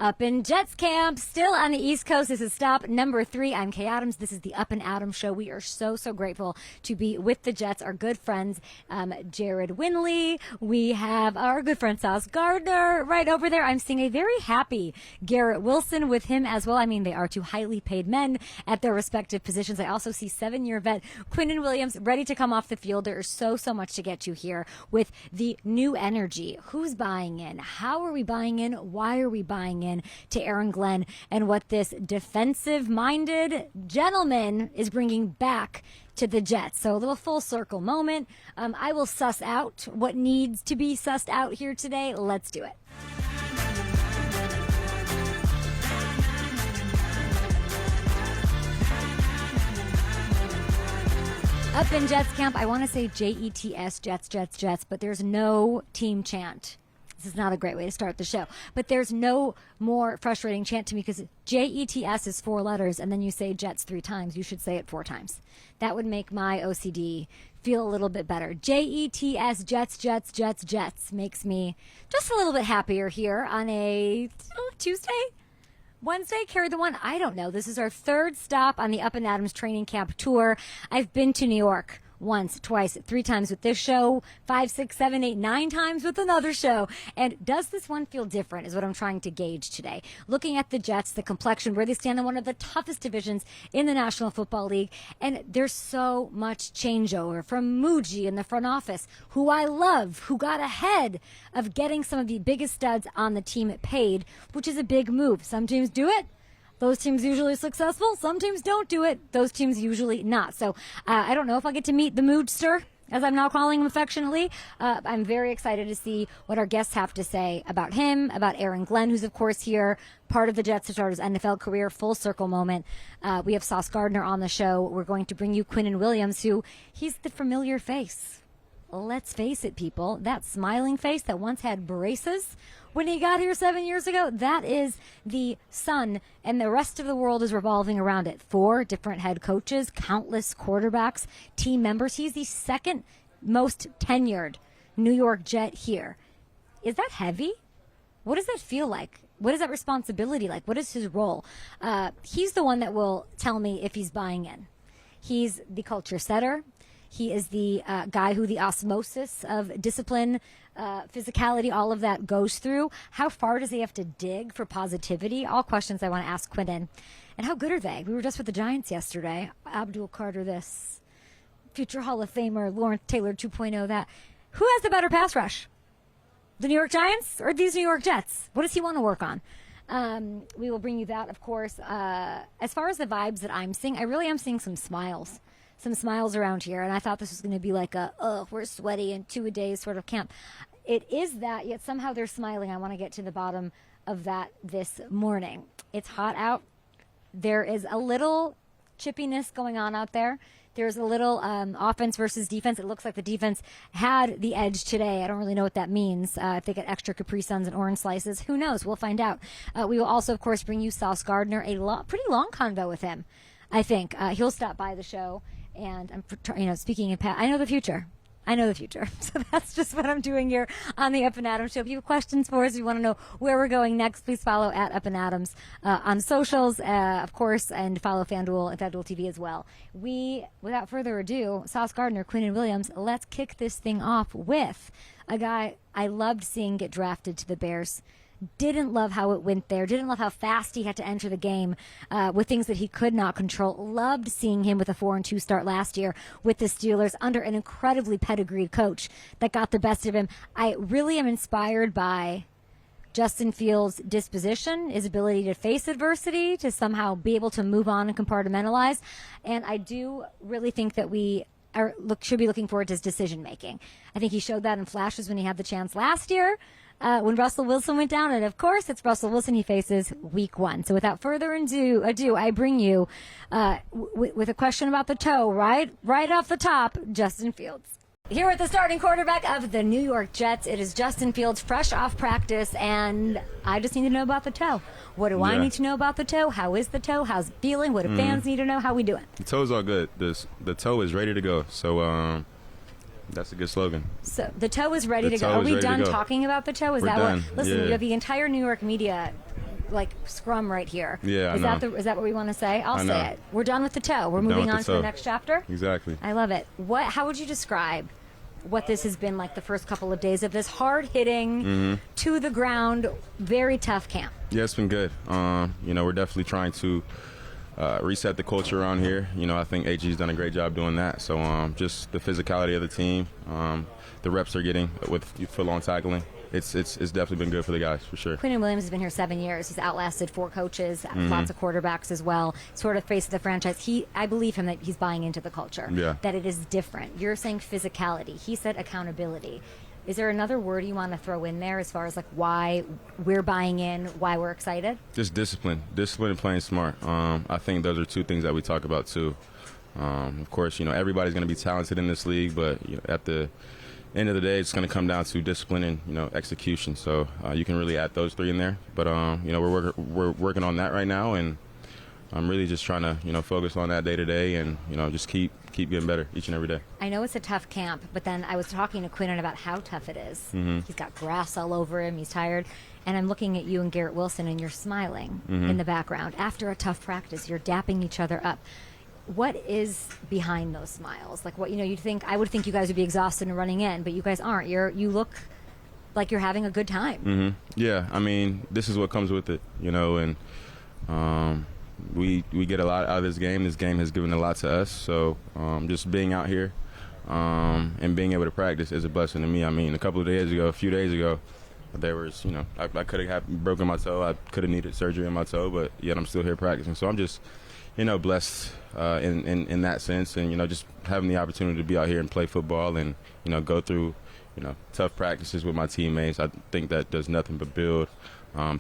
Up in Jets camp, still on the East Coast. This is stop number 3. I'm Kay Adams. This is the Up and Adams show. We are so grateful to be with the Jets, our good friends, Jared Winley. We have our good friend Sauce Gardner right over there. I'm seeing a very happy Garrett Wilson with him as well. I mean, they are two highly paid men at their respective positions. I also see 7-year vet Quinnen Williams ready to come off the field. There is so much to get to here with the new energy. Who's buying in? How are we buying in? Why are we buying in to Aaron Glenn and what this defensive-minded gentleman is bringing back to the Jets? So a little full circle moment. I will suss out what needs to be sussed out here today. Let's do it. Up in Jets camp, I want to say Jets, Jets, but there's no team chant. This is not a great way to start the show, but there's no more frustrating chant to me because Jets is 4 letters, and then you say Jets 3 times. You should say it 4 times. That would make my OCD feel a little bit better. Jets, Jets makes me just a little bit happier here on a Tuesday? Wednesday, carry the one. I don't know. This is our 3rd stop on the Up and Adams training camp tour. I've been to New York once, twice, 3 times with this show, 5, 6, 7, 8, 9 times with another show. And does this one feel different is what I'm trying to gauge today. Looking at the Jets, the complexion, where they stand in one of the toughest divisions in the National Football League. And there's so much changeover from Muji in the front office, who I love, who got ahead of getting some of the biggest studs on the team paid, which is a big move. Some teams do it. Those teams usually successful. Some teams don't do it. Those teams usually not. So I don't know if I'll get to meet the Moodster, as I'm now calling him affectionately. I'm very excited to see what our guests have to say about him, about Aaron Glenn, who's, of course, here, part of the Jets to start his NFL career, full circle moment. We have Sauce Gardner on the show. We're going to bring you Quinnen Williams, who he's the familiar face. Let's face it, people. That smiling face that once had braces when he got here 7 years ago, that is the sun, and the rest of the world is revolving around it. 4 different head coaches, countless quarterbacks, team members. He's the 2nd most tenured New York Jet here. Is that heavy? What does that feel like? What is that responsibility like? What is his role? He's the one that will tell me if he's buying in. He's the culture setter. He is the guy who the osmosis of discipline, physicality, all of that goes through. How far does he have to dig for positivity? All questions I want to ask Quinnen. And how good are they? We were just with the Giants yesterday. Abdul Carter this, future Hall of Famer, Lawrence Taylor 2.0 that. Who has the better pass rush? The New York Giants or these New York Jets? What does he want to work on? We will bring you that, of course. As far as the vibes that I'm seeing, I really am seeing some smiles. Some smiles around here, and I thought this was going to be like we're sweaty and 2-a-days sort of camp. It is that, yet somehow they're smiling. I want to get to the bottom of that this morning. It's hot out. There is a little chippiness going on out there. There's a little offense versus defense. It looks like the defense had the edge today. I don't really know what that means. If they get extra Capri Suns and orange slices, who knows? We'll find out. We will also, of course, bring you Sauce Gardner, a pretty long convo with him, I think. He'll stop by the show. And I'm, speaking in past, I know the future. So that's just what I'm doing here on the Up and Adams show. If you have questions for us, if you want to know where we're going next, please follow at Up and Adams on socials, of course, and follow FanDuel and FanDuel TV as well. Without further ado, Sauce Gardner, Quinnen Williams, let's kick this thing off with a guy I loved seeing get drafted to the Bears. Didn't love how it went there. Didn't love how fast he had to enter the game with things that he could not control. Loved seeing him with a 4-2 start last year with the Steelers under an incredibly pedigreed coach that got the best of him. I really am inspired by Justin Fields' disposition, his ability to face adversity, to somehow be able to move on and compartmentalize. And I do really think that we should be looking forward to his decision-making. I think he showed that in flashes when he had the chance last year. When Russell Wilson went down, and of course it's Russell Wilson he faces week 1. So without further ado, I bring you with a question about the toe, right off the top, Justin Fields. Here at the starting quarterback of the New York Jets, it is Justin Fields, fresh off practice, and I just need to know about the toe. What do I need to know about the toe? How is the toe? How's it feeling? What do fans need to know? How we doing? The toe's all good. The toe is ready to go. So that's a good slogan. So the toe is ready to go. Are we done talking about the toe? Is We're that done. what? Listen, Yeah. you have the entire New York media like scrum right here. Yeah, is that what we want to say? I'll say it. We're done with the toe. We're moving on to the next chapter. Exactly. I love it. How would you describe what this has been like the first couple of days of this hard-hitting, to the ground, very tough camp? Yeah, it's been good. We're definitely trying to reset the culture around here. I think AG's done a great job doing that. So just the physicality of the team, the reps they're getting with full-on tackling. It's definitely been good for the guys, for sure. Quinnen Williams has been here 7 years. He's outlasted 4 coaches, lots of quarterbacks as well. Sort of face of the franchise. I believe him that he's buying into the culture, that it is different. You're saying physicality. He said accountability. Is there another word you want to throw in there as far as like why we're buying in, why we're excited? Just discipline and playing smart. I think those are 2 things that we talk about too. Of course, everybody's going to be talented in this league, but at the end of the day, it's going to come down to discipline and execution. So you can really add those 3 in there. But we're working on that right now, and I'm really just trying to focus on that day to day, and just keep getting better each and every day. I know it's a tough camp, but then I was talking to Quinnen about how tough it is. He's got grass all over him. He's tired. And I'm looking at you and Garrett Wilson, and you're smiling in the background. After a tough practice, you're dapping each other up. What is behind those smiles? Like what you'd think? I would think you guys would be exhausted and running in, but you guys aren't. You look like you're having a good time. Yeah, I mean, this is what comes with it, and we get a lot out of this game. This game has given a lot to us. So just being out here and being able to practice is a blessing to me. I mean, a few days ago, there was, I could have broken my toe. I could have needed surgery on my toe, but yet I'm still here practicing. So I'm just, blessed in that sense, and just having the opportunity to be out here and play football and go through tough practices with my teammates. I think that does nothing but build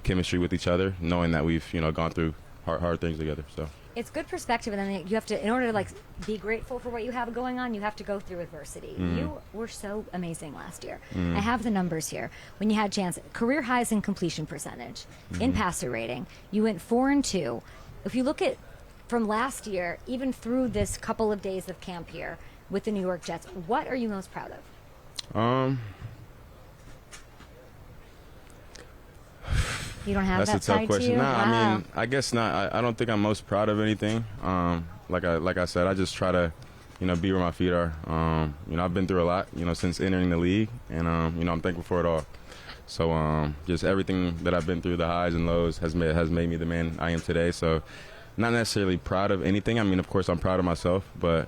chemistry with each other, knowing that we've gone through hard things together. So it's good perspective, and then you have to, in order to be grateful for what you have going on, you have to go through adversity. You were so amazing last year. I have the numbers here. When you had chance, career highs in completion percentage, in passer rating, you went 4-2. If you look at from last year, even through this couple of days of camp here with the New York Jets, what are you most proud of? You don't have that's that a tough question. Nah, wow. I mean, I guess not. I don't think I'm most proud of anything. Like I said, I just try to, be where my feet are. I've been through a lot, since entering the league, and I'm thankful for it all. So just everything that I've been through, the highs and lows, has made me the man I am today. So not necessarily proud of anything. I mean, of course, I'm proud of myself, but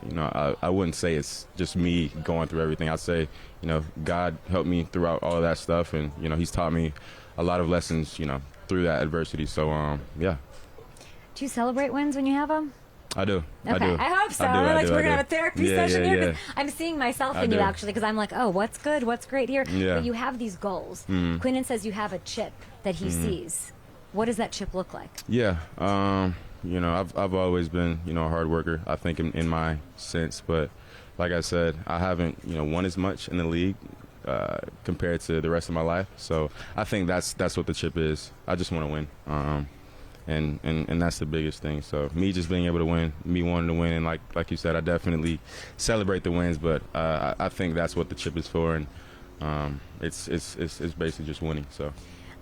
I wouldn't say it's just me going through everything. I'd say, God helped me throughout all of that stuff, and He's taught me a lot of lessons, through that adversity. So, yeah. Do you celebrate wins when you have them? I do. Okay. I do. I hope so. We're going to have a therapy session here. I'm seeing myself in you, actually, because I'm like, oh, what's good? What's great here? Yeah. But you have these goals. Quinnen says you have a chip that he sees. What does that chip look like? Yeah. I've always been, a hard worker, I think, in my sense. But like I said, I haven't, won as much in the league compared to the rest of my life. So I think that's what the chip is. I just want to win. And that's the biggest thing. So me just being able to win, me wanting to win, and like you said, I definitely celebrate the wins, but I think that's what the chip is for, and it's basically just winning. So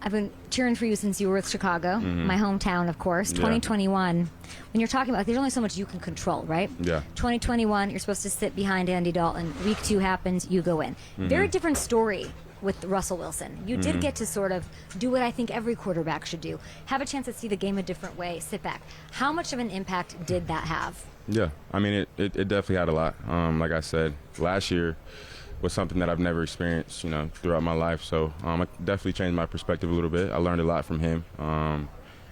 I've been cheering for you since you were with Chicago, my hometown, of course. 2021, when you're talking about, there's only so much you can control, right? Yeah. 2021, you're supposed to sit behind Andy Dalton. Week 2 happens, you go in. Very different story with Russell Wilson. You did get to sort of do what I think every quarterback should do. Have a chance to see the game a different way, sit back. How much of an impact did that have? Yeah, I mean, it definitely had a lot. Like I said, last year was something that I've never experienced, throughout my life. So I definitely changed my perspective a little bit. I learned a lot from him,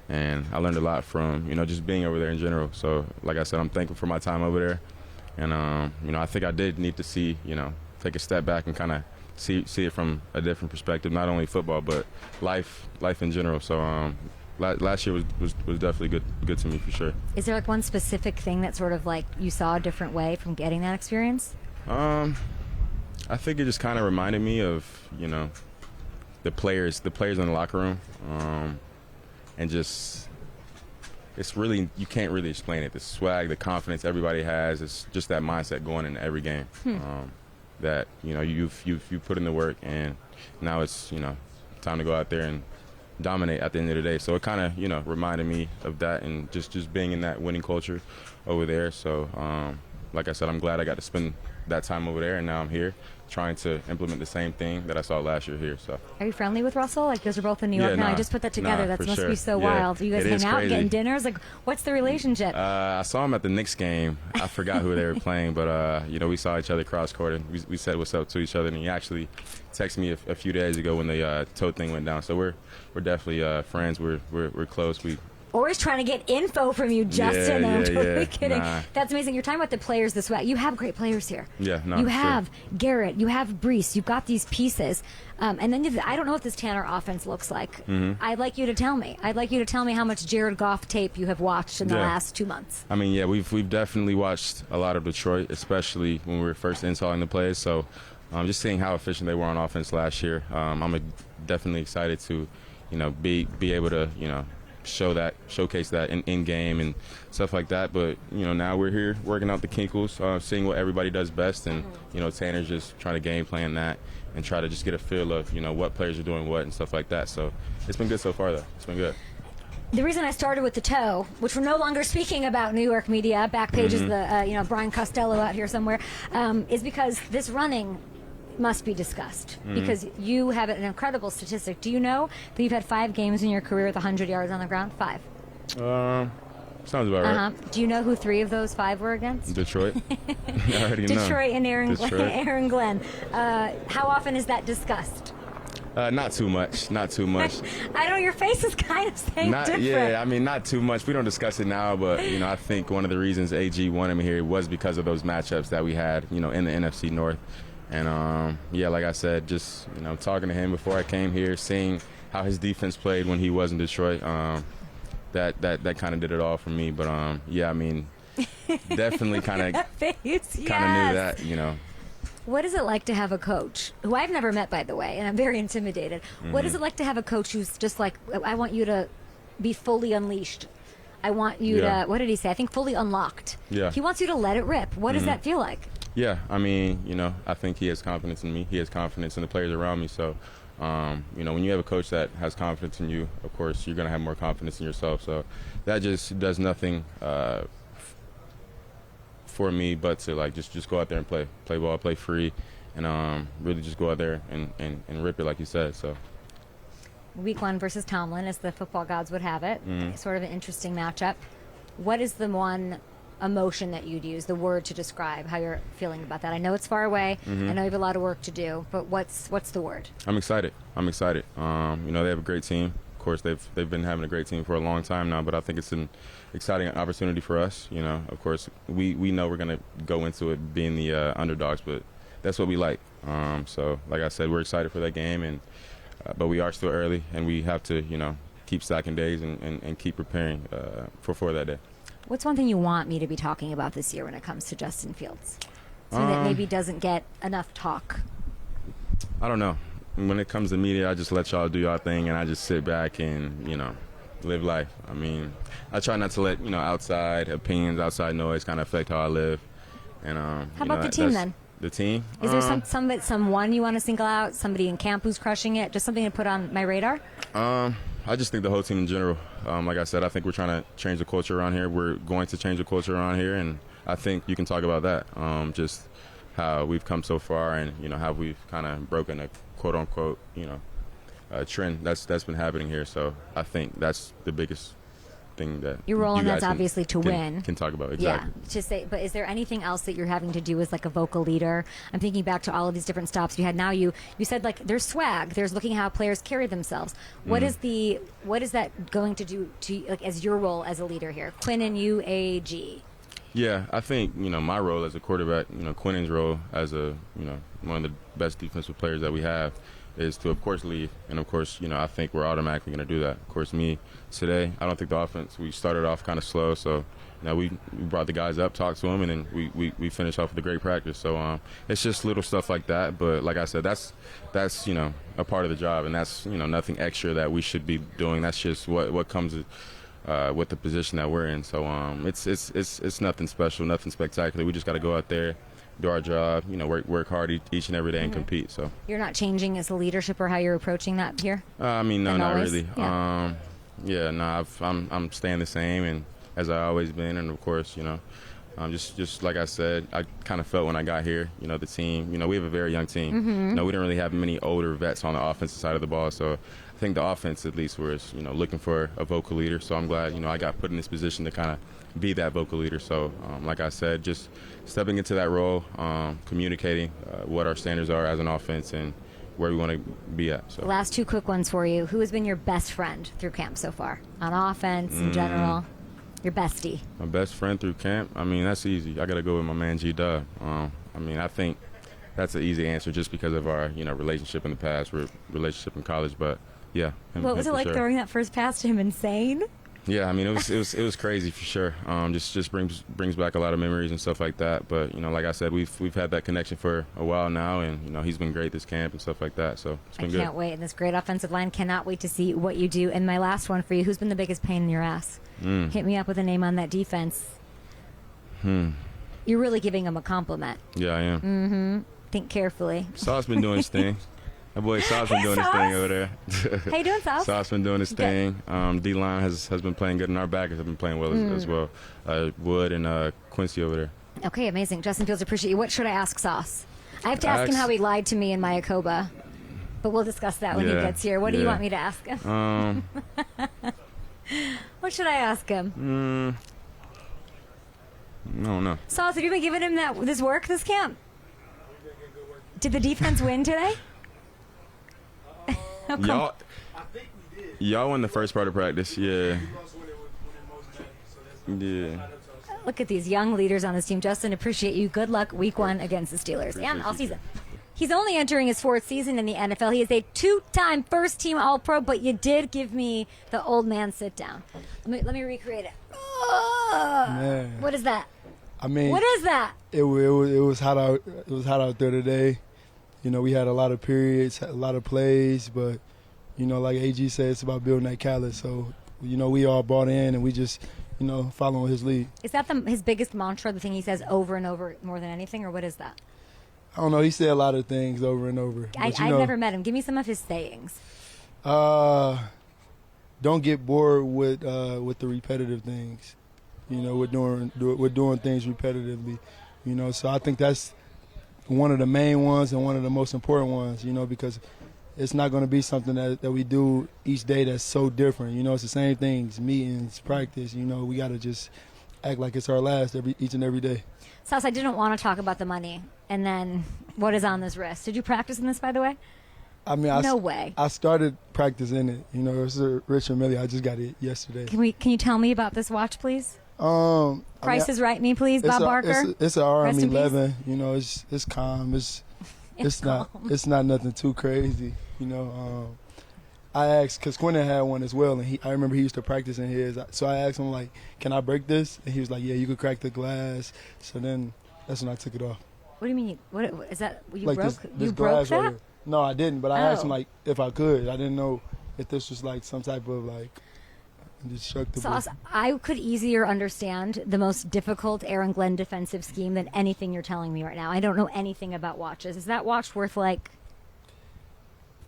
and I learned a lot from, just being over there in general. So like I said, I'm thankful for my time over there. And, I think I did need to see, take a step back and kind of see it from a different perspective, not only football, but life in general. So last year was definitely good to me, for sure. Is there one specific thing that sort of you saw a different way from getting that experience? I think it just kind of reminded me of, the players in the locker room, and just, it's really, you can't really explain it. The swag, the confidence everybody has, it's just that mindset going into every game. That you've put in the work, and now it's time to go out there and dominate at the end of the day. So it kind of, reminded me of that, and just being in that winning culture over there. So, like I said, I'm glad I got to spend that time over there, and now I'm here trying to implement the same thing that I saw last year here. So, are you friendly with Russell? Like, those are both in New York now. I just put that together. That must be so wild. You guys hang out, getting dinners. Like, what's the relationship? I saw him at the Knicks game. I forgot who they were playing, but we saw each other cross court, and we said what's up to each other. And he actually texted me a few days ago when the toe thing went down. So we're definitely friends. We're close. We always trying to get info from you, Justin. I'm totally kidding. Nah. That's amazing. You're talking about the players this way. You have great players here. Yeah, no, you have Garrett. You have Brees. You've got these pieces. And then I don't know what this Tanner offense looks like. Mm-hmm. I'd like you to tell me. I'd like you to tell me how much Jared Goff tape you have watched in the last 2 months. I mean, we've definitely watched a lot of Detroit, especially when we were first installing the plays. So just seeing how efficient they were on offense last year, I'm definitely excited to, be able to, showcase that in game and stuff like that. But now we're here working out the kinkles, seeing what everybody does best, and Tanner's just trying to game plan that and try to just get a feel of what players are doing what and stuff like that. So it's been good so far, though. It's been good. The reason I started with the toe, which we're no longer speaking about New York media, back page is the Brian Costello out here somewhere, is because this running must be discussed, because you have an incredible statistic. Do you know that you've had 5 games in your career with 100 yards on the ground? 5. Sounds about right. Do you know who 3 of those 5 were against? Detroit. I already know. Detroit and Aaron Glenn. How often is that discussed? Not too much. Not too much. I know your face is kind of saying different. Yeah, I mean, not too much. We don't discuss it now, but I think one of the reasons AG wanted me here was because of those matchups that we had, in the NFC North. And like I said, just talking to him before I came here, seeing how his defense played when he was in Detroit, that kind of did it all for me. But I mean, definitely kind of knew that, What is it like to have a coach who I've never met, by the way, and I'm very intimidated? What is it like to have a coach who's just like, I want you to be fully unleashed. I want you to, what did he say? I think fully unlocked. Yeah. He wants you to let it rip. What does that feel like? Yeah, I mean, I think he has confidence in me. He has confidence in the players around me. So, when you have a coach that has confidence in you, of course, you're going to have more confidence in yourself. So that just does nothing for me but to, just go out there and play ball, play free, and really just go out there and rip it like you said. So. Week 1 versus Tomlin, as the football gods would have it. Sort of an interesting matchup. What is the one emotion that you'd use, the word to describe how you're feeling about that? I know it's far away. I know you have a lot of work to do, but what's the word? I'm excited. They have a great team. Of course, they've been having a great team for a long time now, but I think it's an exciting opportunity for us. Of course, we know we're going to go into it being the underdogs, but that's what we like. So, like I said, we're excited for that game, and but we are still early, and we have to, keep stacking days and keep preparing for that day. What's one thing you want me to be talking about this year when it comes to Justin Fields? Something that maybe doesn't get enough talk. I don't know. When it comes to media, I just let y'all do y'all thing, and I just sit back and, live life. I mean, I try not to let, outside opinions, outside noise kind of affect how I live. And how about the team then? The team? Is there someone you want to single out? Somebody in camp who's crushing it? Just something to put on my radar? I just think the whole team in general. Like I said, I think we're trying to change the culture around here. We're going to change the culture around here, and I think you can talk about that. Just how we've come so far, and how we've kind of broken a quote unquote trend that's been happening here. So I think that's the biggest thing that your role in that's can, obviously to win. Can talk about exactly. Yeah, to say. But is there anything else that you're having to do as like a vocal leader? I'm thinking back to all of these different stops you had. Now you said like there's swag. There's looking how players carry themselves. What is that going to do to like as your role as a leader here, Quinnen UAG? Yeah, I think my role as a quarterback, Quinnen's role as a one of the best defensive players that we have is to, of course, lead. And, of course, I think we're automatically going to do that. Of course, me, today, I don't think the offense, we started off kind of slow. So, we brought the guys up, talked to them, and then we finished off with a great practice. So, it's just little stuff like that. But, like I said, that's a part of the job, and that's, nothing extra that we should be doing. That's just what comes with the position that we're in. So, it's nothing special, nothing spectacular. We just got to go out there, do our job, work hard each and every day and compete. So You're not changing as a leadership or how you're approaching that here? I mean, no, And not always? really. Yeah. I'm staying the same and as I always been, and of course, just like I said, I kind of felt when I got here, the team, we have a very young team. We didn't really have many older vets on the offensive side of the ball, so I think the offense at least was, looking for a vocal leader. So I'm glad, I got put in this position to kind of be that vocal leader. So like I said, just stepping into that role, communicating what our standards are as an offense and where we want to be at. So Last two quick ones for you. Who has been your best friend through camp so far? On offense, in general? Your bestie. My best friend through camp? I mean, that's easy. I got to go with my man G-Dub. I think that's an easy answer just because of our, relationship in the past, relationship in college. But, yeah. What was it like throwing that first pass to him? Insane? Yeah, I mean, it was crazy for sure. Just brings back a lot of memories and stuff like that. But like I said, we've had that connection for a while now, and he's been great this camp and stuff like that. So it's been good. I can't wait. And this great offensive line, cannot wait to see what you do. And my last one for you: who's been the biggest pain in your ass? Hit me up with a name on that defense. You're really giving him a compliment. Yeah, I am. Think carefully. Sauce been doing his thing. That boy Sauce been doing his thing over there. How you doing, Sauce? Sauce been doing his thing. D-line has been playing good, and our backers have been playing well as well. Wood and Quincy over there. Okay, amazing. Justin Fields, appreciate you. What should I ask Sauce? I have to ask him how he lied to me in Mayakoba, but we'll discuss that when he gets here. What do you want me to ask him? What should I ask him? No. Sauce, have you been giving him this work this camp? Did the defense win today? Y'all won the first part of practice, yeah. Yeah. Look at these young leaders on this team. Justin, appreciate you. Good luck week 1 against the Steelers and all season. He's only entering his 4th season in the NFL. He is a 2-time first-team All-Pro, but you did give me the old man sit-down. Let me recreate it. Man. What is that? I mean, what is that? It was hot out. It was hot out there today. We had a lot of periods, a lot of plays, but like AG said, it's about building that callus. So we all bought in, and we just following his lead. Is that his biggest mantra? The thing he says over and over more than anything, or what is that? I don't know. He said a lot of things over and over. I've never met him. Give me some of his sayings. Don't get bored with the repetitive things. We're doing things repetitively. So I think that's one of the main ones and one of the most important ones. Because it's not going to be something that we do each day that's so different. It's the same things, meetings, practice. We got to just act like it's our last each and every day. Sauce, I didn't want to talk about the money. And then what is on this wrist? Did you practice in this, by the way? I mean, no way. I started practicing it. It's a Richard Mille. I just got it yesterday. Can you tell me about this watch, please? Price is Right me, please, Bob Barker. It's an RM11. It's calm. It's not nothing too crazy. I asked because Quinnen had one as well, and I remember he used to practice in his. So I asked him like, "Can I break this?" And he was like, "Yeah, you could crack the glass." So then that's when I took it off. What do you mean? What is that? You like broke? This you broke that? Right, no, I didn't. But I asked him like if I could. I didn't know if this was like some type of like indestructible. Sauce, I could easier understand the most difficult Aaron Glenn defensive scheme than anything you're telling me right now. I don't know anything about watches. Is that watch worth like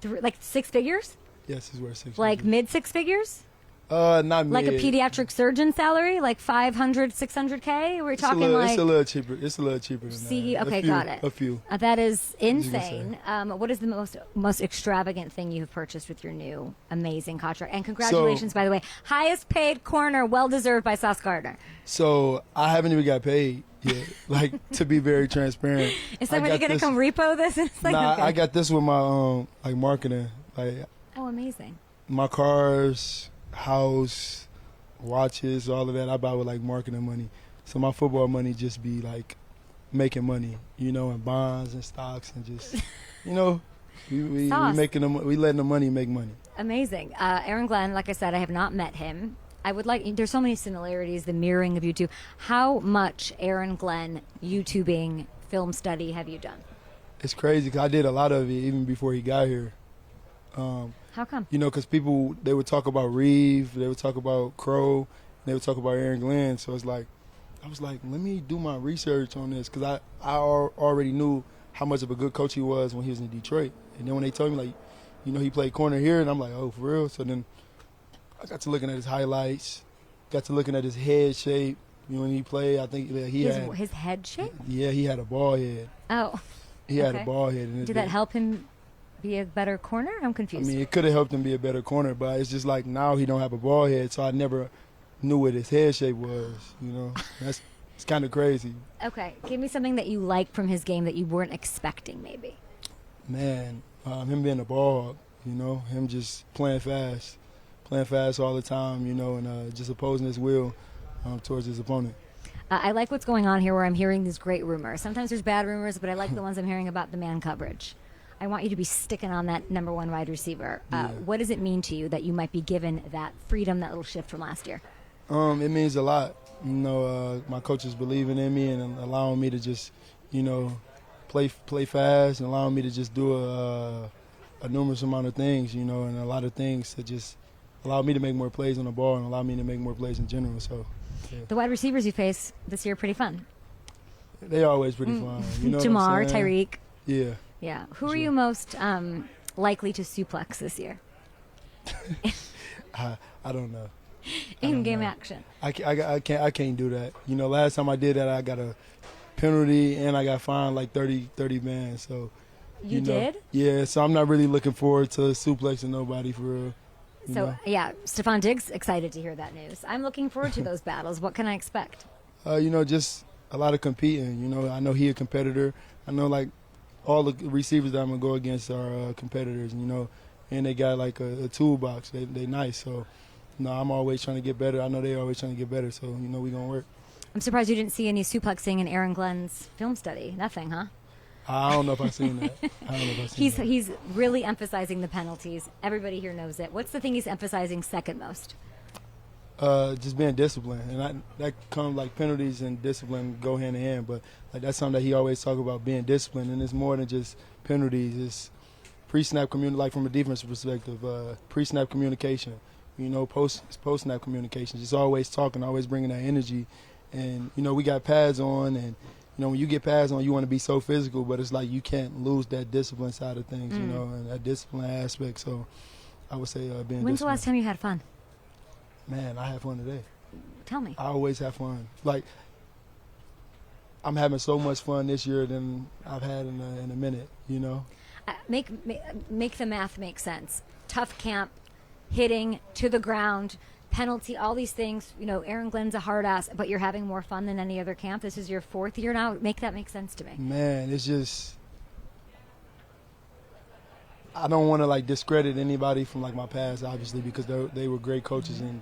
6 figures? Yes, it's worth 6 figures. Like mid 6 figures? Not mid. Like a pediatric surgeon salary, like 500, 600K? We're talking it's a little cheaper. It's a little cheaper than that. Okay, got it. A few. That is insane. What is the most extravagant thing you've purchased with your new amazing contract? And congratulations, by the way. Highest paid corner, well deserved by Sauce Gardner. So I haven't even got paid yet. Like, to be very transparent. Is somebody going to come repo this? It's like, nah, okay. I got this with my marketing. Like, oh, amazing. My cars, house, watches, all of that I buy with like marketing money. So my football money just be like making money, and bonds and stocks and just, we making them, we letting the money make money. Amazing. Aaron Glenn, like I said, I have not met him. I would like, there's so many similarities, the mirroring of you two. How much Aaron Glenn YouTubing film study have you done? It's crazy because I did a lot of it even before he got here. How come? Because people, they would talk about Reeve, they would talk about Crow, they would talk about Aaron Glenn. So it's like, I was like, let me do my research on this because I already knew how much of a good coach he was when he was in Detroit. And then when they told me, like, you know, he played corner here, and I'm like, oh, for real? So then I got to looking at his highlights, got to looking at his head shape. You know, when he played, I think he had his head shape? Yeah, he had a ball head. Oh. He had a ball head. Did that help him be a better corner? I'm confused. I mean, it could have helped him be a better corner, but it's just like now he don't have a ball head, so I never knew what his head shape was, you know. It's kind of crazy. Okay. Give me something that you like from his game that you weren't expecting, maybe. Man, him being a ball hawk, you know, him just playing fast all the time, you know, and just opposing his will towards his opponent. I like what's going on here where I'm hearing these great rumors. Sometimes there's bad rumors, but I like the ones I'm hearing about the man coverage. I want you to be sticking on that number one wide receiver. What does it mean to you that you might be given that freedom, that little shift from last year? It means a lot. You know, my coaches believing in me and allowing me to just, you know, play fast and allowing me to just do a numerous amount of things, you know, and a lot of things to just allow me to make more plays on the ball and allow me to make more plays in general. So, yeah. The wide receivers you face this year are pretty fun. They always pretty fun. You know Jamar, Tyreek. Yeah. Yeah. Who are you most likely to suplex this year? I don't know. In-game action. I can't do that. You know, last time I did that, I got a penalty and I got fined like 30 bands. So you did? Yeah. So I'm not really looking forward to suplexing nobody for real. So yeah, Stephon Diggs excited to hear that news. I'm looking forward to those battles. What can I expect? You know, just a lot of competing. You know, I know he a competitor. I know like all the receivers that I'm gonna go against are competitors. You know, and they got like a toolbox. They nice. So. No, I'm always trying to get better. I know they're always trying to get better, so, you know, we're going to work. I'm surprised you didn't see any suplexing in Aaron Glenn's film study. Nothing, huh? I don't know if I've seen that. He's really emphasizing the penalties. Everybody here knows it. What's the thing he's emphasizing second most? Just being disciplined. And that comes like penalties and discipline go hand in hand, but like that's something that he always talk about, being disciplined, and it's more than just penalties. It's pre-snap like from a defensive perspective, pre-snap communication. You know, post-snap communication, just always talking, always bringing that energy. And, you know, we got pads on, and, you know, when you get pads on, you want to be so physical, but it's like you can't lose that discipline side of things, you know, and that discipline aspect. So I would say being disciplined. When's the last time you had fun? Man, I had fun today. Tell me. I always have fun. Like, I'm having so much fun this year than I've had in a minute, you know. Make the math make sense. Tough camp. Hitting to the ground, penalty, all these things. You know, Aaron Glenn's a hard ass, but you're having more fun than any other camp. This is your fourth year now. Make that make sense to me. Man, it's just, I don't want to like discredit anybody from like my past, obviously, because they were great coaches and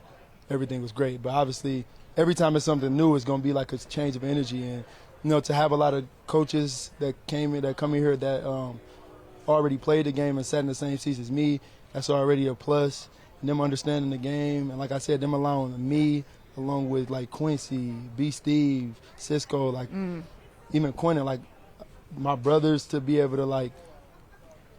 everything was great. But obviously, every time it's something new, it's going to be like a change of energy. And, you know, to have a lot of coaches that come in here that already played the game and sat in the same seats as me, that's already a plus. And them understanding the game, and like I said, them allowing me, along with like Quincy, B. Steve, Cisco, like even Quinnen, like my brothers, to be able to like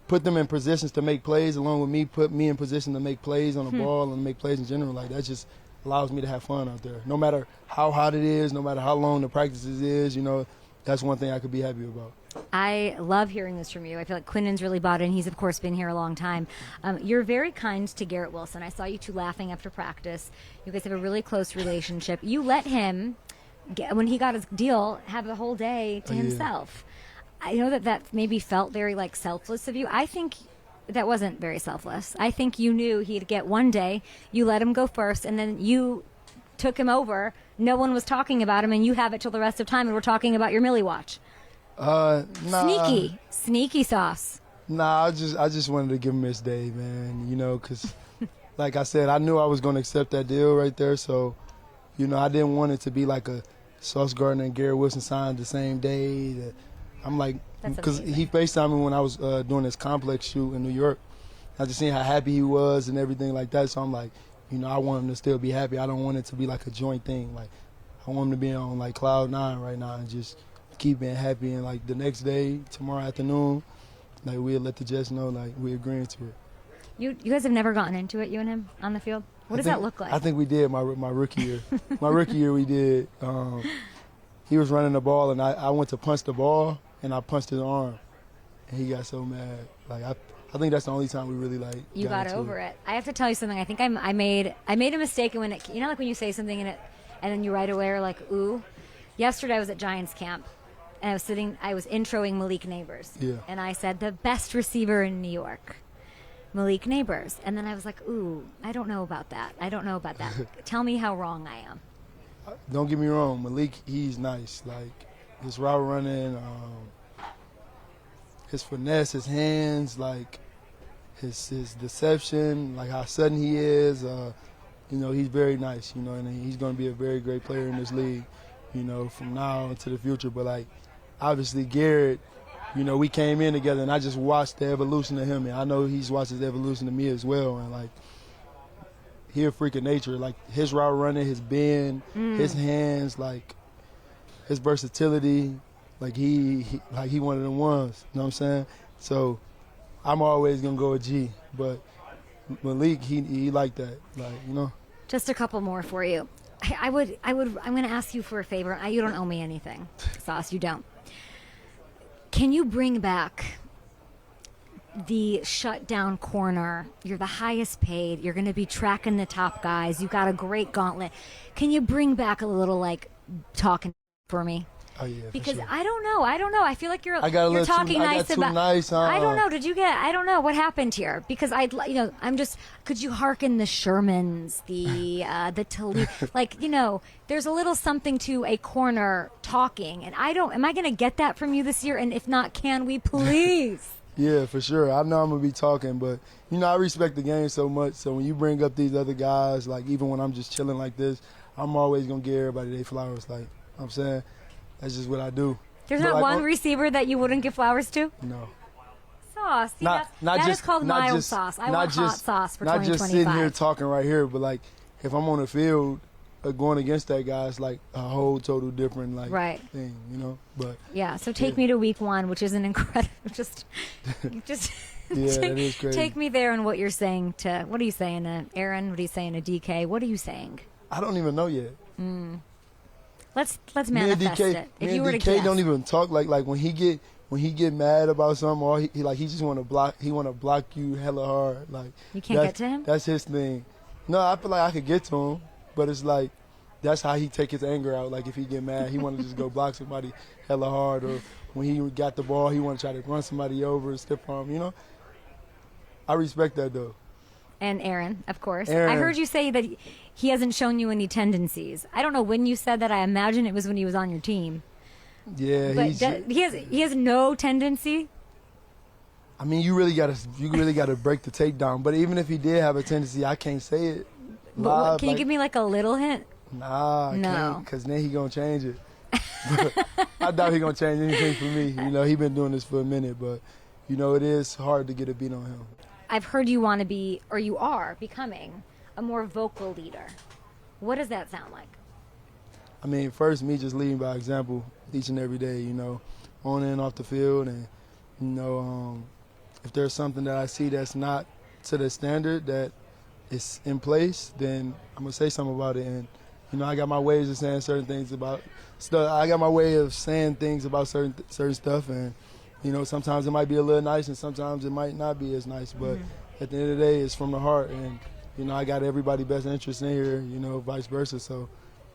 put them in positions to make plays, along with me, put me in position to make plays on the ball and make plays in general. Like that just allows me to have fun out there. No matter how hot it is, no matter how long the practices is, you know, that's one thing I could be happy about. I love hearing this from you. I feel like Quinnen's really bought in. He's, of course, been here a long time. You're very kind to Garrett Wilson. I saw you two laughing after practice. You guys have a really close relationship. You let him, when he got his deal, have the whole day to himself. I know that maybe felt very, like, selfless of you. I think that wasn't very selfless. I think you knew he'd get one day. You let him go first, and then you took him over. No one was talking about him, and you have it till the rest of time, and we're talking about your Millie watch. Nah. Sneaky Sauce. Nah, I just wanted to give him his day, man. You know, because, like I said, I knew I was going to accept that deal right there. So, you know, I didn't want it to be like a Sauce Gardner and Garrett Wilson signed the same day. I'm like, because he FaceTimed me when I was doing this complex shoot in New York. I just seen how happy he was and everything like that. So I'm like, you know, I want him to still be happy. I don't want it to be like a joint thing. Like, I want him to be on like cloud 9 right now and just keep being happy. And like the next day, tomorrow afternoon, like we'll let the Jets know like we're agreeing to it. You guys have never gotten into it, you and him, on the field? What does that look like? I think we did my rookie year. My rookie year we did. He was running the ball, and I went to punch the ball, and I punched his arm, and he got so mad. Like I think that's the only time we really You got over it. I have to tell you something. I think I made a mistake when it. You know, like when you say something and then you right away are like, ooh. Yesterday I was at Giants camp, and I was introing Malik Neighbors. Yeah. And I said the best receiver in New York, Malik Neighbors. And then I was like, ooh, I don't know about that. Tell me how wrong I am. Don't get me wrong, Malik, he's nice. Like his route running, his finesse, his hands, like his deception, like how sudden he is. He's very nice. And he's going to be a very great player in this league. From now into the future. But like, obviously Garrett, we came in together, and I just watched the evolution of him, and I know he's watched his evolution of me as well. And like, he a freak of nature. Like his route running, his bend, his hands, like his versatility. Like he one of them ones. You know what I'm saying? So I'm always gonna go with G. But Malik, he like that. Like Just a couple more for you. I'm going to ask you for a favor. You don't owe me anything, Sauce. You don't. Can you bring back the shutdown corner? You're the highest paid. You're going to be tracking the top guys. You got a great gauntlet. Can you bring back a little talking for me? Oh yeah. Because sure. I don't know. I feel like you're talking nice about. Too nice, huh? I don't know. I don't know what happened here, because could you hearken the Shermans, the Talib, there's a little something to a corner talking, and am I going to get that from you this year? And if not, can we please? Yeah, for sure. I know I'm going to be talking, but, I respect the game so much. So when you bring up these other guys, like even when I'm just chilling like this, I'm always going to give everybody their flowers. Like I'm saying, that's just what I do. There's not one receiver that you wouldn't give flowers to? No. Sauce. See, that is called mild sauce. I want hot sauce for 2025. Not just sitting here talking right here, but like if I'm on the field going against that guy, it's like a whole total different thing, But yeah, so take me to week 1, which is an incredible. Just yeah, that is crazy. Take me there and what you're saying to. What are you saying to Aaron? What are you saying to DK? What are you saying? I don't even know yet. Let's manifest it. If you were to DK guess. don't even talk like when he get mad about something, or he just want to block. He want to block you hella hard. Like you can't get to him. That's his thing. No, I feel like I could get to him, but it's like that's how he take his anger out. Like if he get mad, he want to just go block somebody hella hard, or when he got the ball, he want to try to run somebody over, stiff arm. I respect that though. And Aaron, of course. I heard you say that he hasn't shown you any tendencies. I don't know when you said that. I imagine it was when he was on your team. Yeah, but he has no tendency. I mean, you really gotta break the tape down. But even if he did have a tendency, I can't say it live. Can you give me like a little hint? Nah, I can't, because then he gonna change it. I doubt he gonna change anything for me. He been doing this for a minute, but it is hard to get a beat on him. I've heard you want to be, or you are becoming, a more vocal leader. What does that sound like? I mean, first, me just leading by example each and every day, on and off the field. And, if there's something that I see that's not to the standard that is in place, then I'm going to say something about it. And, I got my ways of saying certain things about stuff. I got my way of saying things about certain stuff. And, sometimes it might be a little nice and sometimes it might not be as nice. But at the end of the day, it's from the heart. And, I got everybody's best interest in here, vice versa. So,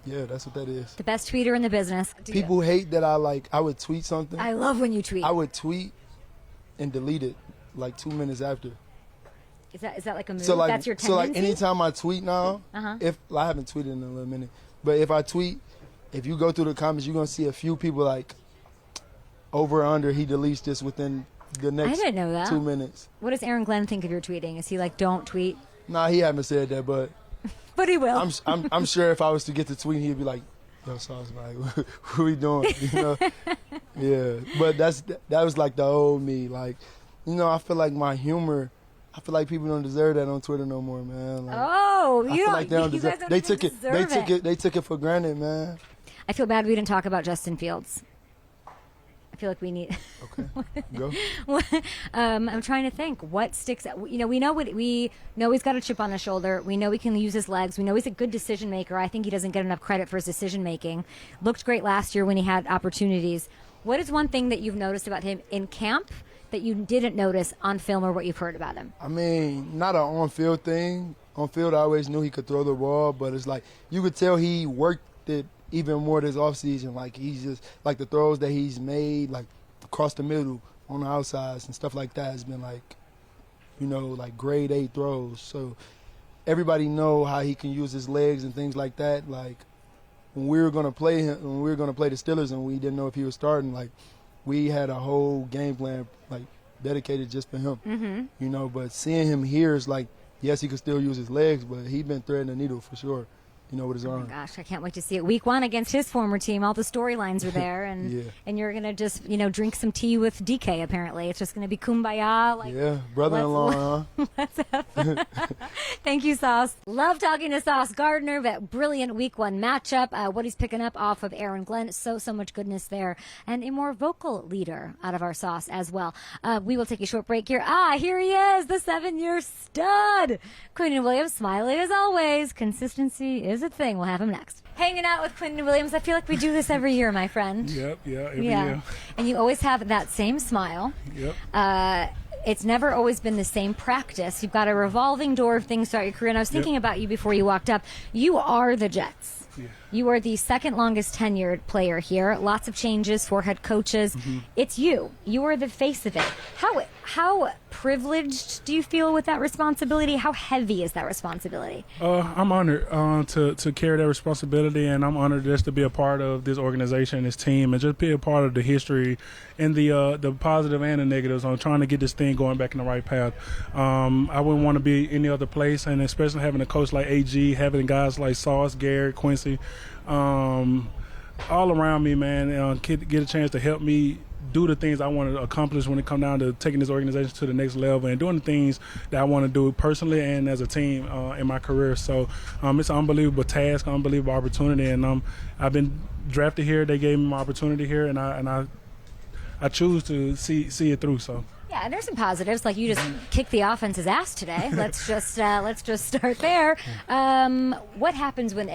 yeah, that's what that is. The best tweeter in the business. People hate that I would tweet something. I love when you tweet. I would tweet and delete it like 2 minutes after. Is that like a move? So like, that's your tendency? So like anytime I tweet now, if I haven't tweeted in a little minute, but if I tweet, if you go through the comments, you're going to see a few people like over or under, he deletes this within the next I didn't know that. 2 minutes. What does Aaron Glenn think of your tweeting? Is he like, don't tweet? Nah, he haven't said that, but but he will. I'm sure if I was to get to tweet, he'd be like, yo, Sauce, like, what we doing? Yeah. But that was like the old me. Like, I feel like my humor, I feel like people don't deserve that on Twitter no more, man. Like, you feel like they don't deserve. They took it for granted, man. I feel bad we didn't talk about Justin Fields. I feel like we need. Okay, go. I'm trying to think what sticks out. You know, we know he's got a chip on his shoulder. We know he can use his legs. We know he's a good decision maker. I think he doesn't get enough credit for his decision making. Looked great last year when he had opportunities. What is one thing that you've noticed about him in camp that you didn't notice on film or what you've heard about him? I mean, not an on-field thing. On field, I always knew he could throw the ball, but it's like you could tell he worked it even more this offseason. Like, he's just, like, the throws that he's made, like, across the middle, on the outsides and stuff like that has been, like, you know, like grade A throws. So everybody know how he can use his legs and things like that. Like, when we were going to play him, when we were going to play the Steelers and we didn't know if he was starting, like, we had a whole game plan, like, dedicated just for him. Mm-hmm. You know, but seeing him here is like, yes, he could still use his legs, but he's been threading the needle for sure. You know, with his Oh arm. my gosh, I can't wait to see it. Week 1 against his former team, all the storylines are there, and Yeah. and you're gonna just drink some tea with DK. Apparently, it's just gonna be kumbaya. Like, Yeah, brother-in-law, huh? let's have Thank you, Sauce. Love talking to Sauce Gardner. That brilliant Week 1 matchup. What he's picking up off of Aaron Glenn. So much goodness there, and a more vocal leader out of our Sauce as well. We will take a short break here. Here he is, the 7-year stud, Quinnen Williams. Smiling as always. Consistency is a thing. We'll have him next. Hanging out with Quinnen Williams. I feel like we do this every year, my friend. Yep, every year. And you always have that same smile. Yep. It's never always been the same practice. You've got a revolving door of things throughout your career. And I was thinking about you before you walked up. You are the Jets. Yeah. You are the second longest tenured player here. Lots of changes for head coaches. Mm-hmm. It's you. You are the face of it. How privileged do you feel with that responsibility? How heavy is that responsibility? I'm honored to carry that responsibility, and I'm honored just to be a part of this organization, this team, and just be a part of the history and the positive and the negatives on trying to get this thing going back in the right path. I wouldn't want to be any other place, and especially having a coach like AG, having guys like Sauce, Garrett, Quincy, all around me, man, get a chance to help me do the things I want to accomplish when it comes down to taking this organization to the next level and doing the things that I want to do personally and as a team in my career. So it's an unbelievable task, unbelievable opportunity, and I've been drafted here. They gave me my opportunity here, and I choose to see it through. So. Yeah, and there's some positives, like you just kicked the offense's ass today. Let's just start there. What happens when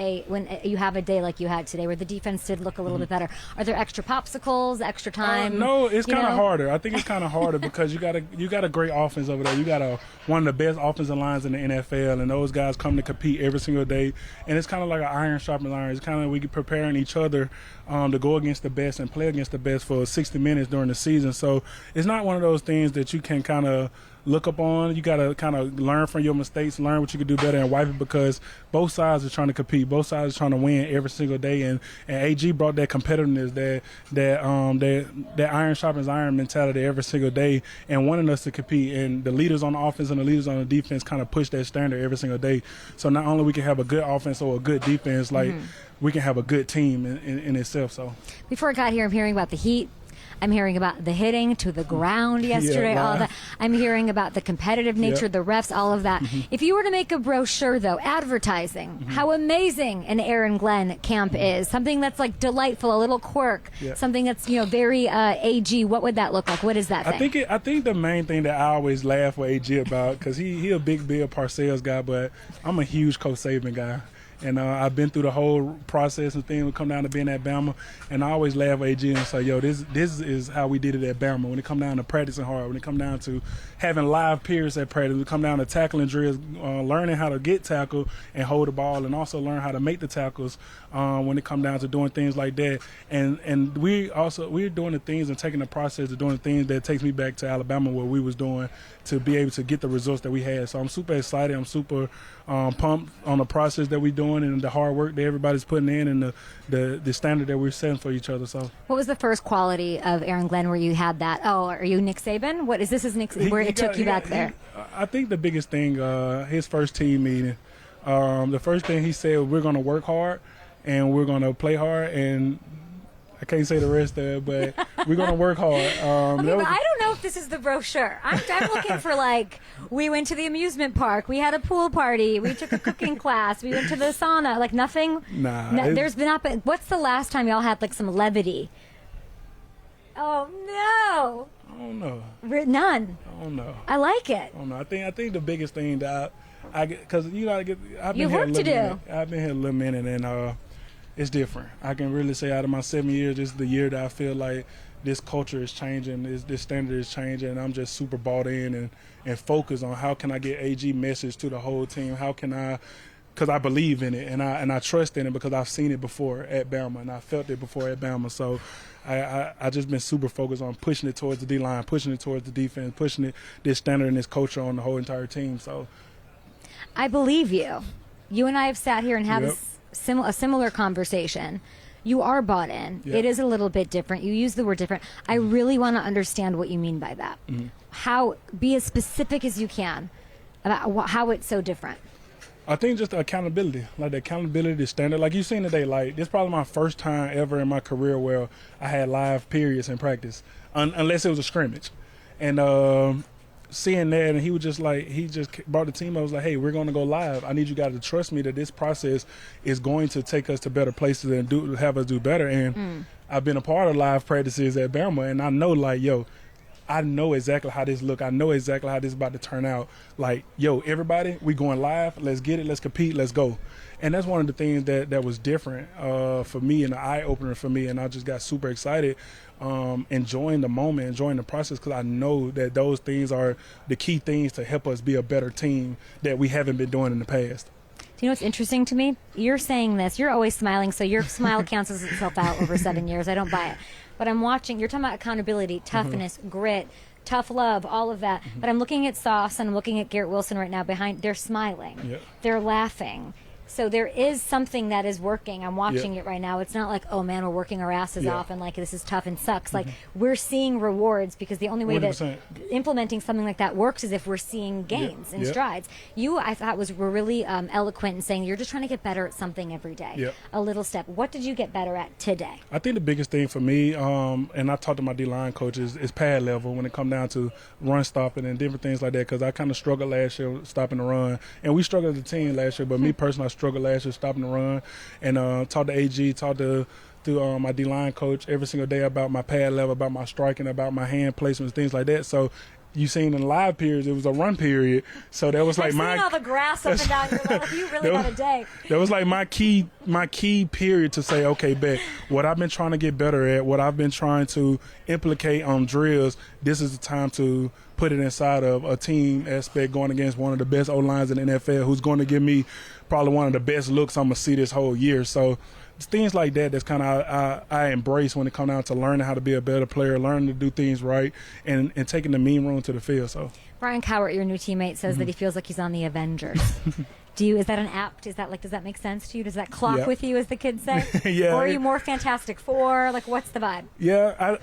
you have a day like you had today, where the defense did look a little bit better? Are there extra popsicles, extra time? No, it's kind of harder. I think it's kind of harder because you got a great offense over there. You got one of the best offensive lines in the NFL, and those guys come to compete every single day. And it's kind of like an iron sharpens iron. It's kind of we preparing each other to go against the best and play against the best for 60 minutes during the season. So it's not one of those things that you can kind of look up on. You got to kind of learn from your mistakes, learn what you can do better, and wipe it, because both sides are trying to compete. Both sides are trying to win every single day, and AG brought that competitiveness, that iron sharpens iron mentality every single day, and wanting us to compete. And the leaders on the offense and the leaders on the defense kind of push that standard every single day. So not only we can have a good offense or a good defense, like we can have a good team in itself. So before I got here, I'm hearing about the Heat. I'm hearing about the hitting to the ground yesterday, all of that. I'm hearing about the competitive nature, the refs, all of that. If you were to make a brochure, though, advertising how amazing an Aaron Glenn camp is, something that's like delightful, a little quirk, something that's very AG, what would that look like? What is that thing? I think the main thing that I always laugh with AG about, because he a big Bill Parcells guy, but I'm a huge Coach Saban guy. And I've been through the whole process and thing when it come down to being at Bama. And I always laugh at AG and say, yo, this is how we did it at Bama. When it come down to practicing hard, when it come down to having live peers at practice, when it come down to tackling drills, learning how to get tackled and hold the ball, and also learn how to make the tackles when it come down to doing things like that. And we're doing the things and taking the process of doing the things that takes me back to Alabama, where we was doing, to be able to get the results that we had. So I'm super excited. I'm super pumped on the process that we're doing and the hard work that everybody's putting in, and the standard that we're setting for each other. So what was the first quality of Aaron Glenn where you had that? Oh, are you Nick Saban? What is this? Is Nick where it took you back there? I think the biggest thing, his first team meeting, the first thing he said, we're going to work hard and we're going to play hard, and I can't say the rest of it, but we're going to work hard. Okay, but I don't know if this is the brochure. I'm looking for, like, we went to the amusement park, we had a pool party, we took a cooking class, we went to the sauna, like nothing. Nah. There's been not. What's the last time y'all had like some levity? Oh no. I don't know. None. I don't know. I like it. I don't know. I think the biggest thing that I get, because you gotta get. I've been You have here work a to little do. minute. I've been here a little minute, and it's different. I can really say out of my 7 years, this is the year that I feel like this culture is changing, this standard is changing, and I'm just super bought in and focused on how can I get AG message to the whole team. How can I? Because I believe in it and I trust in it because I've seen it before at Bama and I felt it before at Bama. So I just been super focused on pushing it towards the D-line, pushing it towards the defense, pushing it this standard and this culture on the whole entire team. So I believe you. You and I have sat here and had Yep. a similar conversation. You are bought in. Yep. It is a little bit different. You use the word different. I really want to understand what you mean by that. How, be as specific as you can about how it's so different. I think just the accountability, like the accountability, the standard. Like you've seen today, like this is probably my first time ever in my career where I had live periods in practice, unless it was a scrimmage. And seeing that, and he was just like, he just brought the team up, was like, hey, we're going to go live. I need you guys to trust me that this process is going to take us to better places and have us do better. And I've been a part of live practices at Bama, and I know, like, yo, I know exactly how this look. I know exactly how this is about to turn out. Like, yo, everybody, we going live. Let's get it. Let's compete. Let's go. And that's one of the things that was different for me and an eye-opener for me. And I just got super excited, enjoying the moment, enjoying the process, because I know that those things are the key things to help us be a better team that we haven't been doing in the past. Do you know what's interesting to me? You're saying this. You're always smiling, so your smile cancels itself out over 7 years. I don't buy it. But I'm watching. You're talking about accountability, toughness, grit, tough love, all of that. But I'm looking at Sauce and I'm looking at Garrett Wilson right now behind. They're smiling. Yep. They're laughing. So there is something that is working. I'm watching it right now. It's not like, oh man, we're working our asses off and like this is tough and sucks. Like we're seeing rewards, because the only way 100%. that implementing something like that works is if we're seeing gains and strides. You, I thought, were really eloquent in saying you're just trying to get better at something every day. Yep. A little step. What did you get better at today? I think the biggest thing for me, and I talked to my D-line coaches, is pad level when it comes down to run stopping and different things like that, because I kind of struggled last year stopping the run. And we struggled as a team last year, but me personally, I struggled last year stopping the run. And talked to AG, talked to my D-line coach every single day about my pad level, about my striking, about my hand placements, things like that. So you seen in live periods, it was a run period. So that was like I've seen all the grass up and down your life. You really got a day. That was like my key period to say, okay, bet what I've been trying to get better at, what I've been trying to implicate on drills, this is the time to put it inside of a team aspect, going against one of the best O-lines in the NFL, who's going to give me probably one of the best looks I'm going to see this whole year. So things like that, that's kind of I embrace when it comes down to learning how to be a better player, learning to do things right, and taking the mean room to the field. So Brian Cowart, your new teammate, says that he feels like he's on the Avengers. Is that an apt? Does that make sense to you? Does that clock with you, as the kids say? Yeah. Or are you more Fantastic Four? Like, what's the vibe? Yeah,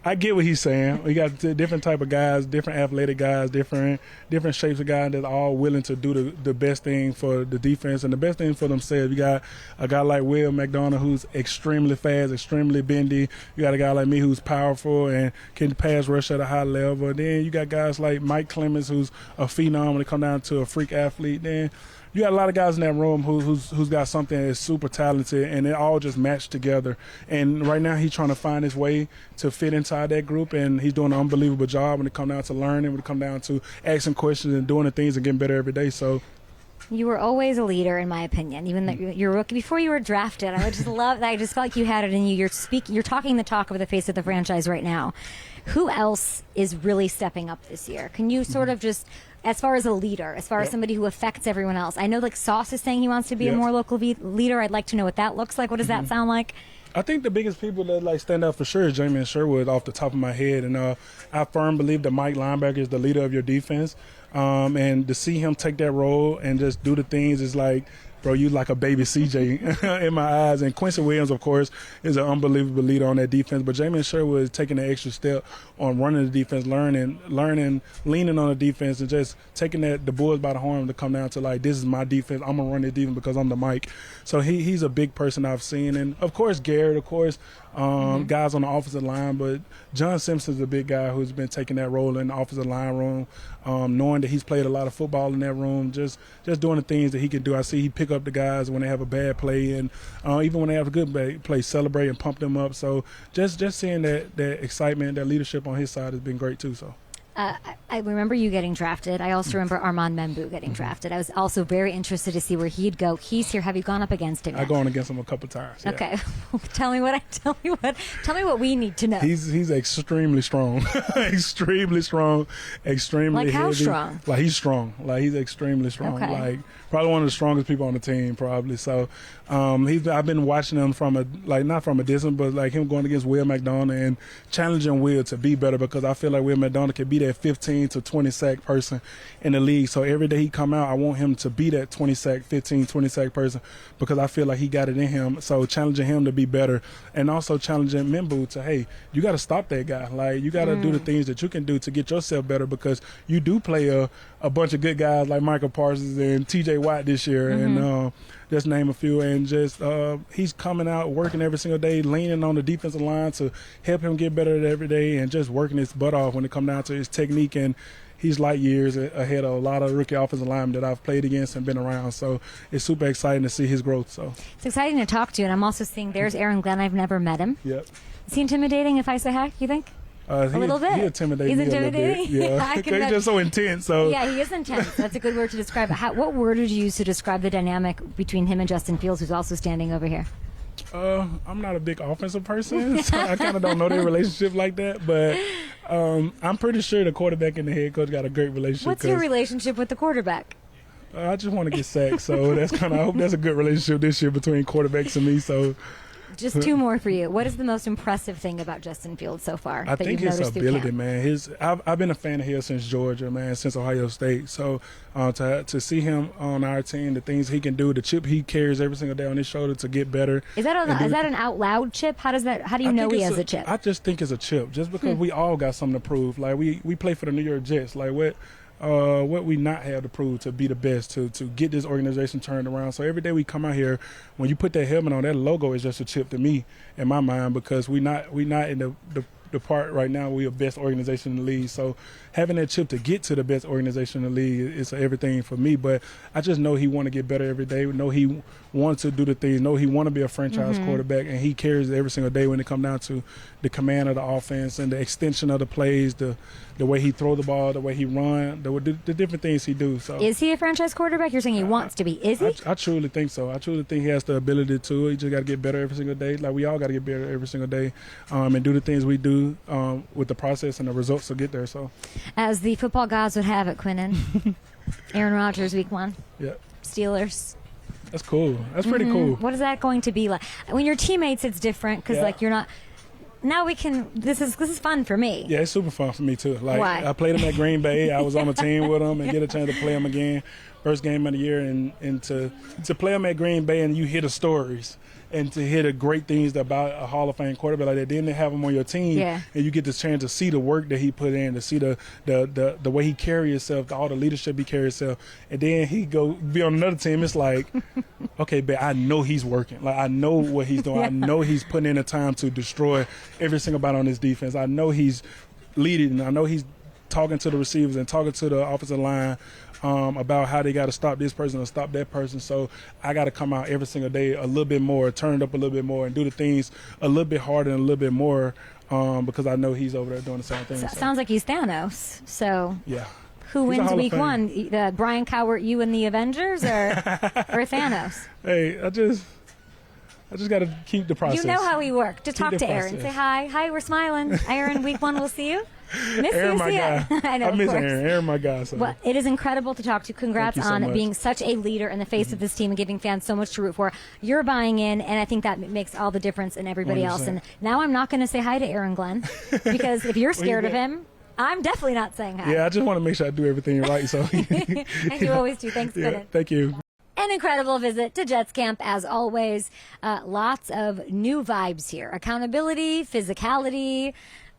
I get what he's saying. We got different type of guys, different athletic guys, different shapes of guys that are all willing to do the best thing for the defense and the best thing for themselves. You got a guy like Will McDonough, who's extremely fast, extremely bendy. You got a guy like me who's powerful and can pass rush at a high level. Then you got guys like Mike Clemens, who's a phenom when it comes down to a freak athlete. Then you got a lot of guys in that room who's got something that's super talented, and it all just matched together. And right now he's trying to find his way to fit inside that group, and he's doing an unbelievable job when it comes down to learning, when it comes down to asking questions and doing the things and getting better every day. So you were always a leader, in my opinion. Even though you're rookie, before you were drafted, I just love that. I just felt like you had it in you. You're talking the talk of the face of the franchise right now. Who else is really stepping up this year? Can you sort of just, as far as a leader, as far as somebody who affects everyone else? I know, like, Sauce is saying he wants to be a more local leader. I'd like to know what that looks like. What does that sound like? I think the biggest people that like stand out for sure is Jamin Sherwood off the top of my head, and I firmly believe that Mike linebacker is the leader of your defense, and to see him take that role and just do the things is like, bro, you like a baby CJ in my eyes. And Quinnen Williams, of course, is an unbelievable leader on that defense. But Jamin Sherwood is taking the extra step on running the defense, learning, leaning on the defense, and just taking the Bulls by the horn to come down to, like, this is my defense. I'm going to run the defense because I'm the Mike. So he's a big person I've seen. And, of course, Garrett, of course, guys on the offensive line. But John Simpson's a big guy who's been taking that role in the offensive line room, knowing that he's played a lot of football in that room, just doing the things that he can do. I see he pick up the guys when they have a bad play, and even when they have a good play, celebrate and pump them up. So just seeing that excitement, that leadership on his side has been great too. So. I remember you getting drafted. I also remember Armand Membu getting drafted. I was also very interested to see where he'd go. He's here. Have you gone up against him yet? I've gone against him a couple times. Yeah. Okay. tell me what we need to know. He's extremely strong. Extremely strong. Extremely like how heavy. strong? Like he's strong. Like he's extremely strong. Okay. Like probably one of the strongest people on the team, probably. So I've been watching him not from a distance, but like him going against Will McDonald and challenging Will to be better, because I feel like Will McDonald could be that 15 to 20 sack person in the league. So every day he come out, I want him to be that 20 sack, 15, 20 sack person, because I feel like he got it in him. So challenging him to be better, and also challenging Membu to, hey, you got to stop that guy. Like you got to do the things that you can do to get yourself better, because you do play a bunch of good guys like Michael Parsons and TJ Watt this year, and just name a few. And just he's coming out working every single day, leaning on the defensive line to help him get better every day, and just working his butt off when it comes down to his technique. And he's light years ahead of a lot of rookie offensive linemen that I've played against and been around. So it's super exciting to see his growth. So it's exciting to talk to you. And I'm also seeing there's Aaron Glenn. I've never met him. Yep. Is he intimidating if I say hi, you think? A little bit. He intimidates me a little bit. Yeah, he's just so intense. So yeah, he is intense. That's a good word to describe it. What word would you use to describe the dynamic between him and Justin Fields, who's also standing over here? I'm not a big offensive person, so I kind of don't know their relationship like that. But I'm pretty sure the quarterback and the head coach got a great relationship. What's your relationship with the quarterback? I just want to get sacked, so I hope that's a good relationship this year between quarterbacks and me. So. Just two more for you. What is the most impressive thing about Justin Fields so far? I think his ability, man. I've been a fan of his since Georgia, man, since Ohio State. So to see him on our team, the things he can do, the chip he carries every single day on his shoulder to get better. Is that an out loud chip? How do you know he has a chip? I just think it's a chip, just because we all got something to prove. Like we play for the New York Jets. Like what we not have to prove to be the best, to get this organization turned around. So every day we come out here, when you put that helmet on, that logo is just a chip to me in my mind, because we not in the part right now we're the best organization in the league. So having that chip to get to the best organization in the league is everything for me. But I just know he want to get better every day. Know he wants to do the things. Know he want to be a franchise quarterback, and he carries it every single day when it comes down to the command of the offense and the extension of the plays, the way he throw the ball, the way he run, the different things he do. So is he a franchise quarterback? You're saying he wants to be. Is he? I truly think so. I truly think he has the ability to. He just got to get better every single day. Like we all got to get better every single day, and do the things we do with the process and the results to get there. So, as the football gods would have it, Quinnen, Aaron Rodgers, Week 1. Yep. Steelers. That's cool. That's pretty cool. What is that going to be like? When you're teammates, it's different because like you're not. Now we can. This is fun for me. Yeah, it's super fun for me too. Like why? I played him at Green Bay. I was on the team with him and get a chance to play him again, first game of the year, and to play him at Green Bay and you hear the stories and to hear the great things about a Hall of Fame quarterback like that. Then they have him on your team, and you get this chance to see the work that he put in, to see the way he carry himself, all the leadership he carry himself, and then he go be on another team. It's like, okay, but I know he's working. Like I know what he's doing. I know he's putting in the time to destroy every single body on his defense. I know he's leading. I know he's talking to the receivers and talking to the offensive line about how they got to stop this person or stop that person. So I got to come out every single day a little bit more, turn it up a little bit more, and do the things a little bit harder and a little bit more because I know he's over there doing the same thing. Sounds like he's Thanos. So yeah. Who wins Week 1? Brian Cowart, you and the Avengers, or Thanos? Hey, I just got to keep the process. You know how we work. Just talk to Aaron. Say hi. Hi, we're smiling. Aaron, Week 1, we'll see you. Miss Aaron, you, my guy. I know, I miss Aaron. Aaron, my guy. So. Well, it is incredible to talk to you. Congrats on being such a leader in the face of this team and giving fans so much to root for. You're buying in, and I think that makes all the difference in everybody 100%. else. And now I'm not going to say hi to Aaron Glenn because if you're scared of him, I'm definitely not saying hi. Yeah, I just want to make sure I do everything right. So. And you always do. Thanks, Quinnen. Thank you. An incredible visit to Jets camp, as always. Lots of new vibes here. Accountability, physicality,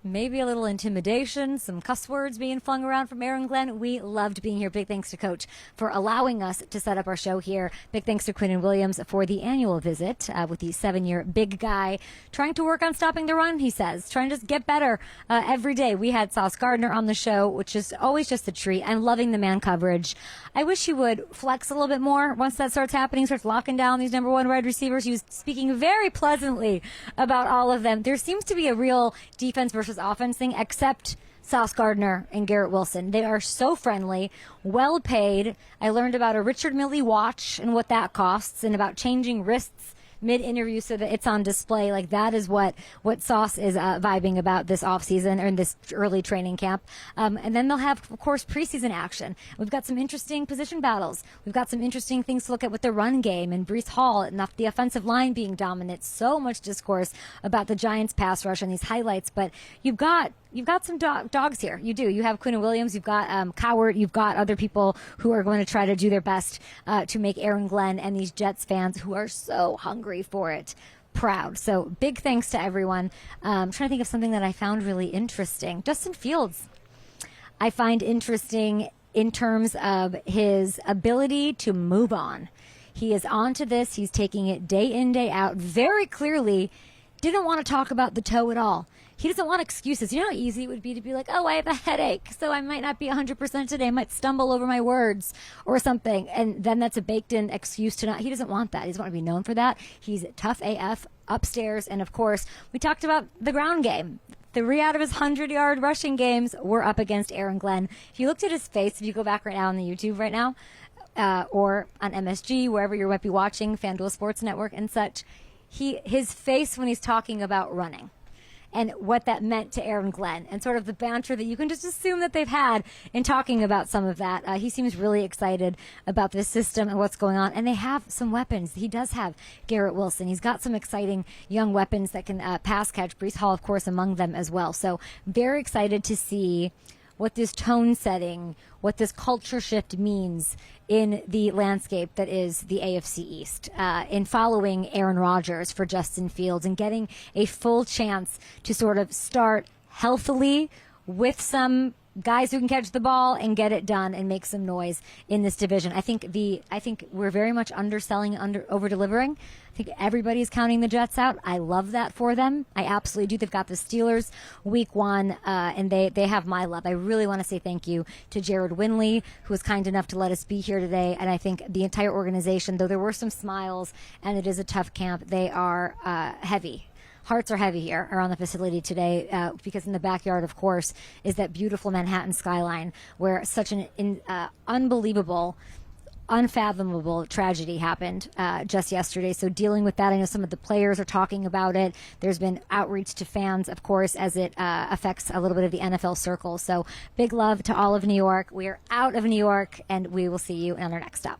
maybe a little intimidation, some cuss words being flung around from Aaron Glenn. We loved being here. Big thanks to Coach for allowing us to set up our show here. Big thanks to Quinnen Williams for the annual visit with the 7-year big guy trying to work on stopping the run, he says, trying to just get better every day. We had Sauce Gardner on the show, which is always just a treat. I'm loving the man coverage. I wish he would flex a little bit more once that starts happening, starts locking down these number one wide receivers. He was speaking very pleasantly about all of them. There seems to be a real defense versus offense thing, except Sauce Gardner and Garrett Wilson. They are so friendly, well paid. I learned about a Richard Mille watch and what that costs, and about changing wrists mid-interview so that it's on display. Like, that is what Sauce is vibing about this offseason or in this early training camp. And then they'll have, of course, preseason action. We've got some interesting position battles. We've got some interesting things to look at with the run game and Breece Hall and the offensive line being dominant. So much discourse about the Giants pass rush and these highlights, but you've got some dogs here. You do. You have Quinnen Williams. You've got Coward. You've got other people who are going to try to do their best to make Aaron Glenn and these Jets fans who are so hungry for it proud. So big thanks to everyone. I'm trying to think of something that I found really interesting. Justin Fields, I find interesting in terms of his ability to move on. He is on to this. He's taking it day in, day out. Very clearly didn't want to talk about the toe at all. He doesn't want excuses. You know how easy it would be to be like, oh, I have a headache, so I might not be 100% today. I might stumble over my words or something. And then that's a baked-in excuse to not. He doesn't want that. He doesn't want to be known for that. He's tough AF upstairs. And, of course, we talked about the ground game. 3 out of his 100-yard rushing games were up against Aaron Glenn. If you looked at his face, if you go back right now on the YouTube right now, or on MSG, wherever you might be watching, FanDuel Sports Network and such, his face when he's talking about running and what that meant to Aaron Glenn and sort of the banter that you can just assume that they've had in talking about some of that. He seems really excited about this system and what's going on. And they have some weapons. He does have Garrett Wilson. He's got some exciting young weapons that can pass catch. Breece Hall, of course, among them as well. So very excited to see what this tone setting, what this culture shift means in the landscape that is the AFC East, in following Aaron Rodgers for Justin Fields and getting a full chance to sort of start healthily with some guys who can catch the ball and get it done and make some noise in this division. I think we're very much underselling, over-delivering. I think everybody's counting the Jets out. I love that for them. I absolutely do. They've got the Steelers week 1, and they have my love. I really want to say thank you to Jared Winley, who was kind enough to let us be here today. And I think the entire organization, though there were some smiles and it is a tough camp, they are heavy. Hearts are heavy here around the facility today because in the backyard, of course, is that beautiful Manhattan skyline where such an unbelievable, unfathomable tragedy happened just yesterday. So dealing with that, I know some of the players are talking about it. There's been outreach to fans, of course, as it affects a little bit of the NFL circle. So big love to all of New York. We are out of New York, and we will see you on our next stop.